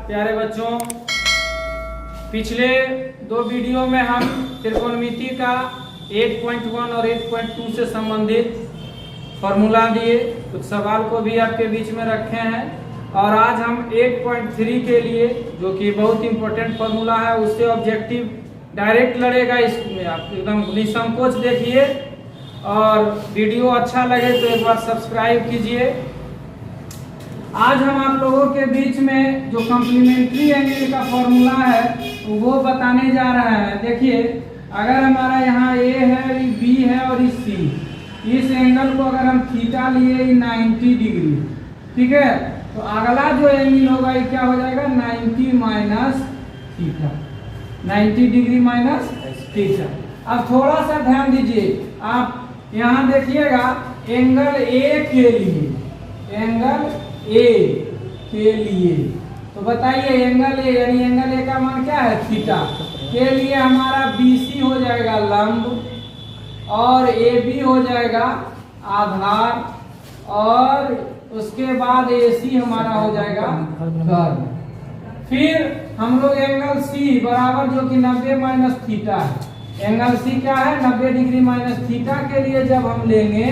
प्यारे बच्चों, पिछले दो वीडियो में हम त्रिकोणमिति का 8.1 और 8.2 से संबंधित फॉर्मूला दिए, कुछ सवाल को भी आपके बीच में रखे हैं और आज हम 8.3 के लिए, जो कि बहुत इंपॉर्टेंट फॉर्मूला है, उससे ऑब्जेक्टिव डायरेक्ट लड़ेगा। इसमें आप एकदम निसंकोच देखिए और वीडियो अच्छा लगे तो एक बार सब्सक्राइब कीजिए। आज हम आप लोगों के बीच में जो कॉम्प्लीमेंट्री एंगल का फॉर्मूला है वो बताने जा रहे हैं। देखिए, अगर हमारा यहाँ ए है, बी है और सी, इस एंगल को अगर हम थीटा लिए 90 डिग्री, ठीक है, तो अगला जो एंगल होगा ये क्या हो जाएगा, 90 minus theta, 90 degree minus theta. अब थोड़ा सा ध्यान दीजिए, आप यहाँ देखिएगा एंगल ए के लिए, एंगल ए के लिए, तो बताइए एंगल ए यानी एंगल ए का मान क्या है, थीटा के लिए हमारा BC हो जाएगा लंब और AB हो जाएगा आधार और उसके बाद AC हमारा हो जाएगा कर्व। फिर हम लोग एंगल C बराबर, जो कि 90 माइनस थीटा है, एंगल C क्या है, 90 डिग्री माइनस थीटा के लिए जब हम लेंगे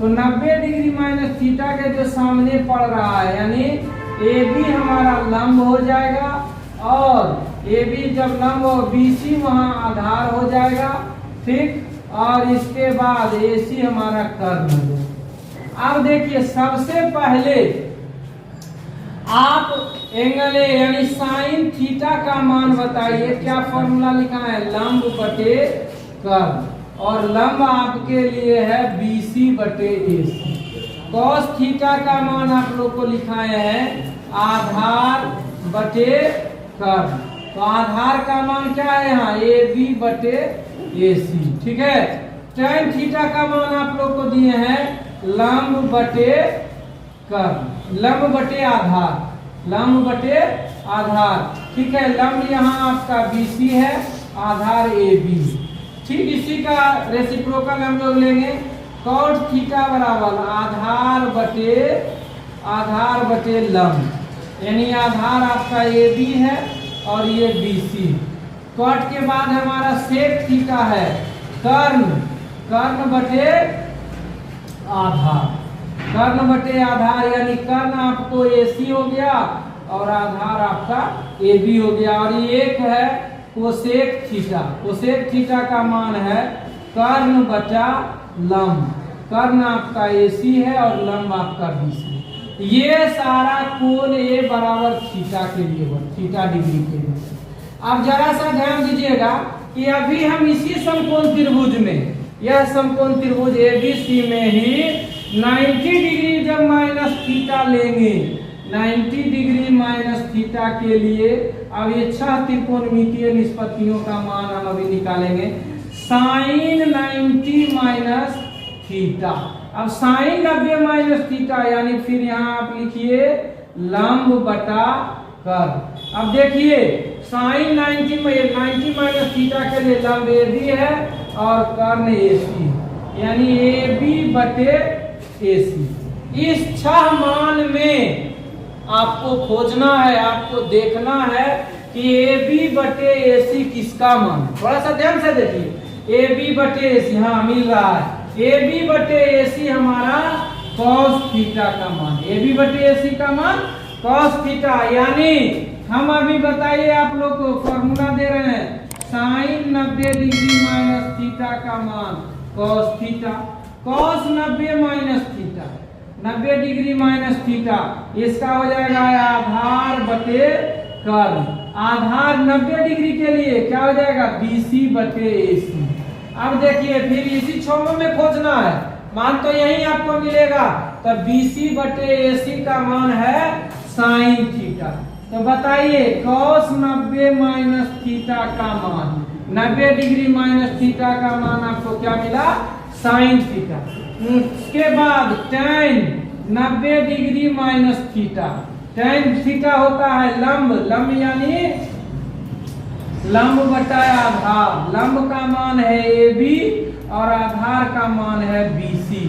तो 90 डिग्री माइनस थीटा के जो सामने पड़ रहा है यानी AB हमारा लंब हो जाएगा और AB जब लंब हो BC वहां आधार हो जाएगा, ठीक, और इसके बाद AC हमारा कर्व हो जाएगा। अब देखिए, सबसे पहले आप एंगल ए यानी साइन थीटा का मान बताइए। क्या फॉर्मूला लिखा है, लंब बटे कर्व, और लंब आपके लिए है BC बटे AC। कॉस थीटा का मान आप लोग को लिखाए हैं आधार बटे कर्व, तो आधार का मान क्या है यहाँ, AB बटे AC, ठीक है। tan थीटा का मान आप लोग को दिए हैं लंब बटे कर्व, लंब बटे आधार, लंब बटे आधार, ठीक है। लंब यहाँ आपका BC है, आधार AB, ठीक। इसी का रेसिप्रोकल हम लोग लेंगे, cos थीटा बराबर आधार बटे लंब, यानी आधार आपका AB है और ये BC। cot के बाद हमारा sec थीटा है कर्ण बटे आधार, कर्ण बटे आधार, यानी कर्ण आपको AC हो गया और आधार आपका AB हो गया। और ये एक है कोसेक थीटा, कोसेक थीटा का मान है कर्ण बटा लंब, कर्ण आपका AC है और लंब आपका BC। ये सारा कोण A बराबर थीटा के लिए हो, थीटा डिग्री के लिए। अब जरा सा ध्यान दीजिएगा कि अभी हम इसी समकोण त्रिभुज में, यह समकोण त्रिभुज ABC में ही 90 डिग्री जब माइनस थीटा लेंगे, 90 डिग्री माइनस थीटा के लिए अब ये 6 त्रिकोणमितीय निष्पत्तियों का मान हम अभी निकालेंगे। साइन 90 माइनस थीटा, अब साइन 90 माइनस थीटा यानी फिर यहाँ आप लिखिए लंब बटा कर्व। अब देखिए साइन 90 माइनस थीटा के लिए लंब AB है और कर्ण AC, यानी AB बटे AC। इस 6 मान में आपको खोजना है, आपको देखना है कि AB बटे AC किसका मान। थोड़ा सा ध्यान से देखिए, AB बटे AC, हाँ मिल रहा है, AB बटे AC हमारा cos थीटा का मान, AB बटे AC का मान cos थीटा, यानी हम अभी बताइए आप लोग को फॉर्मूला दे रहे हैं, साइन 90 डिग्री माइनस थीटा का मान cos theta, cos 90 minus theta 90 degree minus theta, इसका हो जाएगा आधार बटे कर्व। आधार 90 डिग्री के लिए क्या हो जाएगा, BC बटे AC। अब देखिए फिर इसी 6 में खोजना है, मान तो यही आपको मिलेगा, तो BC बटे AC का मान है साइन थीटा। तो बताइए cos 90 माइनस थीटा का मान, 90 डिग्री माइनस थीटा का मान आपको क्या मिला, साइन थीटा। उसके बाद tan 90 degree minus theta, tan theta होता है लंब, लंब यानी लंब बटा आधार, लंब का मान है AB और आधार का मान है BC,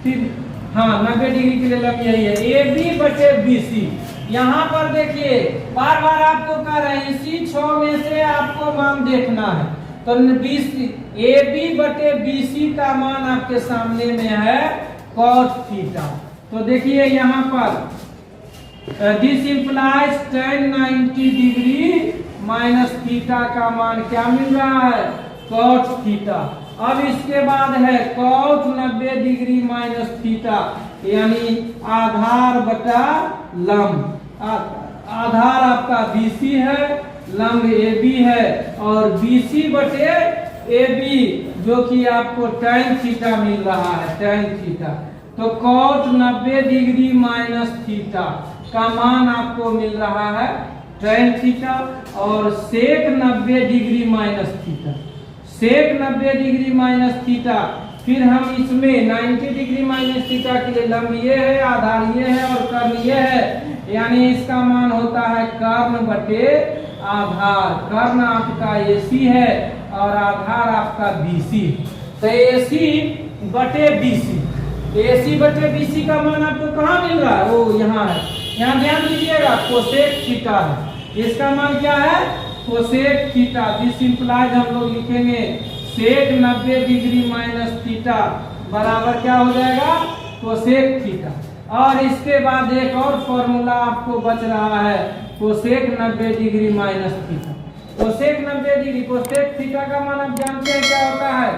ठीक। हाँ 90 डिग्री के लिए लंब यही है, AB बटे BC। यहाँ पर देखिए बार बार आपको कह रहे हैं इसी 6 में से आपको मान देखना है। तो ए बी बटे बी सी का मान आपके सामने में है cos थीटा। तो देखिए यहाँ पर this implies tan 90 degree minus theta का मान क्या मिल रहा है cos थीटा। अब इसके बाद है cos 90 डिग्री माइनस थीटा यानी आधार बटा लंब। आधार आपका BC है, लंब AB है और BC बटे AB जो कि आपको tan थीटा मिल रहा है tan थीटा। तो cos 90 डिग्री माइनस थीटा का मान आपको मिल रहा है tan थीटा और sec 90 degree minus theta. sec 90 degree minus theta फिर हम इसमें 90 डिग्री माइनस थीटा के लिए लंब ये है, आधार ये है और कर्ण ये है, यानी इसका मान होता है कर्ण बटे आधार। कर्ण आपका AC है और आधार आपका BC। तो AC बटे BC, AC बटे BC का मान आपको कहाँ मिल रहा है? वो यहाँ है। यहाँ ध्यान दीजिएगा कोसेक थीटा है, इसका मान क्या है कोसेक थीटा। दिस इंप्लाइज हम लोग लिखेंगे सेक 90 डिग्री माइनस थीटा बराबर क्या हो जाएगा कोसेक थीटा। और इसके बाद एक और फॉर्मूला आपको बच रहा है cosec 90 degree minus theta. Cosec 90 degree cosec theta का मान आप जानते हैं क्या होता है,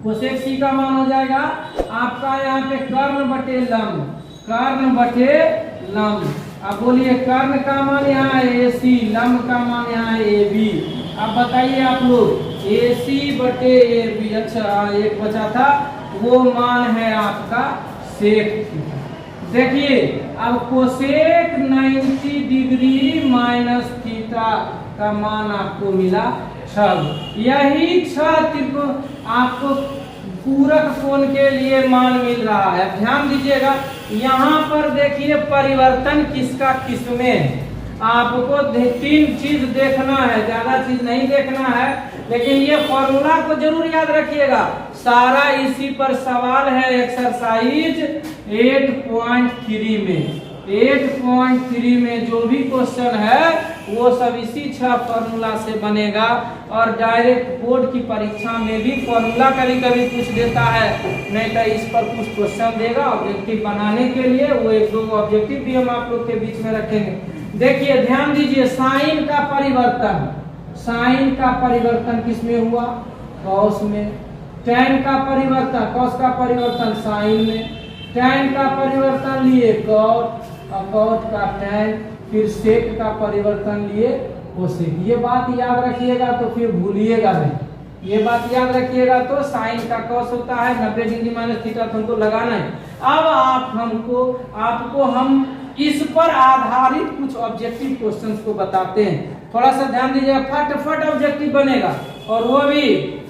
कोसेक सी का मान हो जाएगा आपका यहाँ पे कर्ण बटे लंब, कर्ण बटे लंब। अब बोलिए कर्ण का मान यहाँ है AC, लंब का मान यहाँ है AB। अब बताइए आप लोग AC बटे AB, अच्छा एक बचा था वो मान है आपका सेक थीटा। देखिए अब कोसेक 90 डिग्री माइनस थीटा का मान आपको मिला 6। यही 6 त्रिकोण आपको पूरक कोण के लिए मान मिल रहा है। ध्यान दीजिएगा यहाँ पर देखिए परिवर्तन किसका किसमें, आपको 3 चीज देखना है, ज्यादा चीज नहीं देखना है, लेकिन ये फॉर्मूला को जरूर याद रखिएगा। सारा इसी पर सवाल है एक्सरसाइज 8.3 में। 8.3 में जो भी क्वेश्चन है वो सब इसी 6 फॉर्मूला से बनेगा। और डायरेक्ट बोर्ड की परीक्षा में भी फॉर्मूला कभी कभी पूछ देता है, नहीं तो इस पर कुछ क्वेश्चन देगा ऑब्जेक्टिव बनाने के लिए। वो 1-2 ऑब्जेक्टिव भी हम आप लोग के बीच में रखेंगे। देखिए ध्यान दीजिए साइन का परिवर्तन, साइन का परिवर्तन किसमें हुआ कॉस में, tan का परिवर्तन कॉस का परिवर्तन साइन में, tan का परिवर्तन लिए कॉट और कॉट का tan, फिर सेक का परिवर्तन लिए कोसेक। ये बात याद रखिएगा तो फिर भूलिएगा नहीं। ये बात याद रखिएगा तो साइन का कॉस होता है 90 डिग्री माइनस थीटा, तो हमको लगाना है। अब आपको हम इस पर आधारित कुछ ऑब्जेक्टिव क्वेश्चंस को बताते हैं। थोड़ा सा ध्यान दीजिएगा, फटाफट ऑब्जेक्टिव बनेगा और वो भी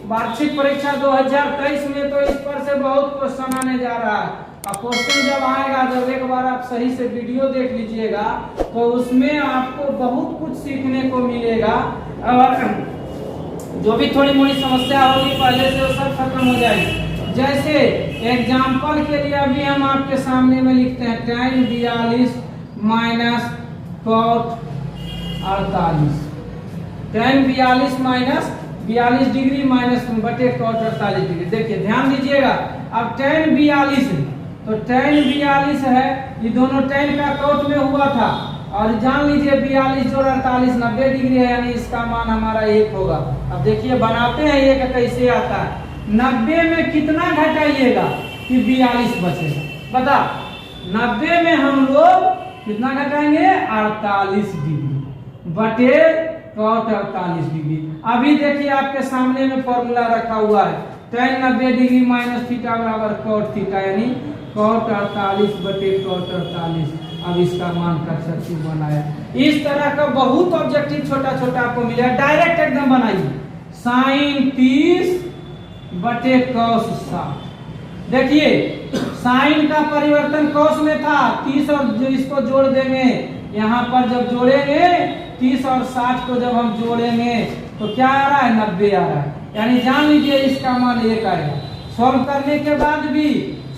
वार्षिक परीक्षा 2023 में। तो इस पर से बहुत क्वेश्चन आने जा रहा है। अब क्वेश्चन जब आएगा, जब एक बार आप सही से वीडियो देख लीजिएगा तो उसमें आपको बहुत कुछ सीखने को मिलेगा और जो भी थोड़ी मोड़ी समस्या होगी पहले से वो सब खत्म हो जाएगी। जैसे एग्जाम्पल के लिए अभी हम आपके सामने में लिखते हैं tan 42 minus cot 48, tan 42 minus 42 degree minus बटे cot 48 डिग्री। देखिए ध्यान दीजिएगा, अब tan 42 है तो tan 42 है, ये दोनों tan का cot में हुआ था और जान लीजिए 42 जोड़ 48 90 डिग्री है, यानी इसका मान हमारा 1 होगा। अब देखिए बनाते हैं ये कैसे आता है। 90 में कितना घटाइएगा कि 42 बचेगा, बता 90 में हम लोग कितना घटाएंगे 48 डिग्री बटे cot 48 डिग्री। अभी देखिए आपके सामने में फॉर्मूला रखा हुआ है tan 90 डिग्री माइनस थीटा बराबर cot थीटा, यानी cot 48 बटे cot 48। अब इसका मान कर सकती बनाया। इस तरह का बहुत ऑब्जेक्टिव छोटा छोटा आपको मिलेगा, डायरेक्ट एकदम बनाइए। साइन 30 बटे cos 60। देखिए साइन का परिवर्तन cos में था 30 और जो इसको जोड़ देंगे यहाँ पर, जब जोड़ेंगे 30 और 60 को जब हम जोड़ेंगे तो क्या आ रहा है 90 आ रहा है, यानी जान लीजिए इसका मान 1 आएगा। सॉल्व करने के बाद भी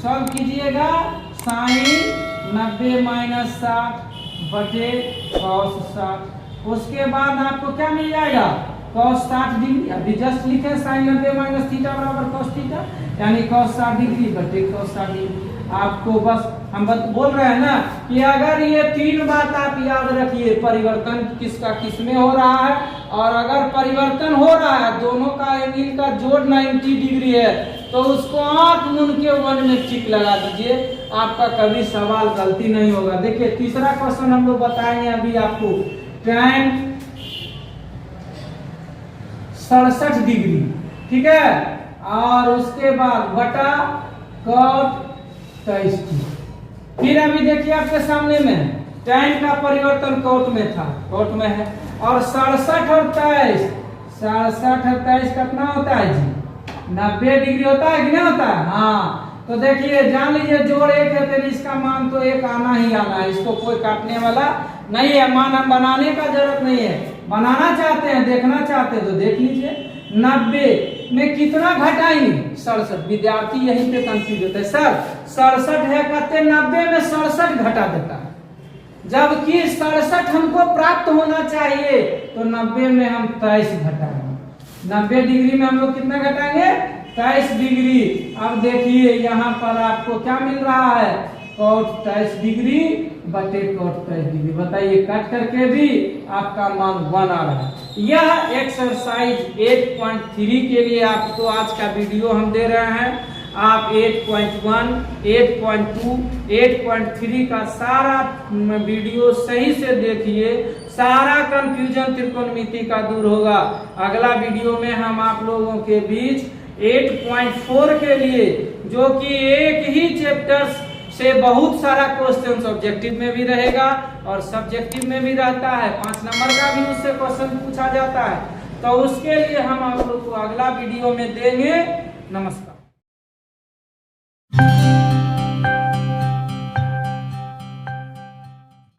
सॉल्व कीजिएगा साइन 90 माइनस 60 बटे cos 60। उसके बाद आपको क्या मिल जाएगा, cos 60 डिग्री। अभी जस्ट लिखे sin 90 माइनस थीटा बराबर cos थीटा, यानी cos 60 डिग्री बटे cos 60 डिग्री। आपको बस हम बोल रहे हैं ना कि अगर ये तीन बात आप याद रखिए, परिवर्तन किसका किस में हो रहा है, और अगर परिवर्तन हो रहा है दोनों का एंगल का जोड़ 90 डिग्री है तो उसको आंख मूंद के 1 में टिक लगा दीजिए, आपका कभी सवाल गलती नहीं होगा। देखिए तीसरा क्वेश्चन हम लोग बताएंगे अभी आपको, tan 67 डिग्री, ठीक है, और उसके बाद बटा cot 23। फिर अभी देखिए आपके सामने में tan का परिवर्तन cot में था, cot में है, और 67 और 23, 67 और 23 कितना होता है जी, 90 डिग्री होता है कि नहीं होता है। हाँ तो देखिए जान लीजिए जोड़ एक है तो इसका मान तो एक आना ही आना है, इसको कोई काटने वाला नहीं है। मान हम बनाने का जरूरत नहीं है, बनाना चाहते हैं देखना चाहते हैं तो देख लीजिए। 90 में कितना घटाएंगे, 67। विद्यार्थी यहीं पे कंफ्यूज होता है, सर 67 है कहते 90 में 67 घटा देता है, जबकि 67 हमको प्राप्त होना चाहिए तो 90 में हम 23 घटाएंगे। 90 डिग्री में हम लोग कितना घटाएंगे, 23 डिग्री। अब देखिए यहाँ पर आपको क्या मिल रहा है, cot 23 डिग्री बटे cot 23 डिग्री। बताइए कट करके भी आपका मान 1 आ रहा है। यह एक्सरसाइज 8.3 के लिए आपको आज का वीडियो हम दे रहे हैं। आप 8.1, 8.2, 8.3 का सारा वीडियो सही से देखिए, सारा कंफ्यूजन त्रिकोणमिति का दूर होगा। अगला वीडियो में हम आप लोगों के बीच 8.4 के लिए, जो कि एक ही चैप्टर से बहुत सारा क्वेश्चन ऑब्जेक्टिव में भी रहेगा और सब्जेक्टिव में भी रहता है, 5 नंबर का भी उससे क्वेश्चन पूछा जाता है, तो उसके लिए हम आप लोग को अगला वीडियो में देंगे। नमस्कार।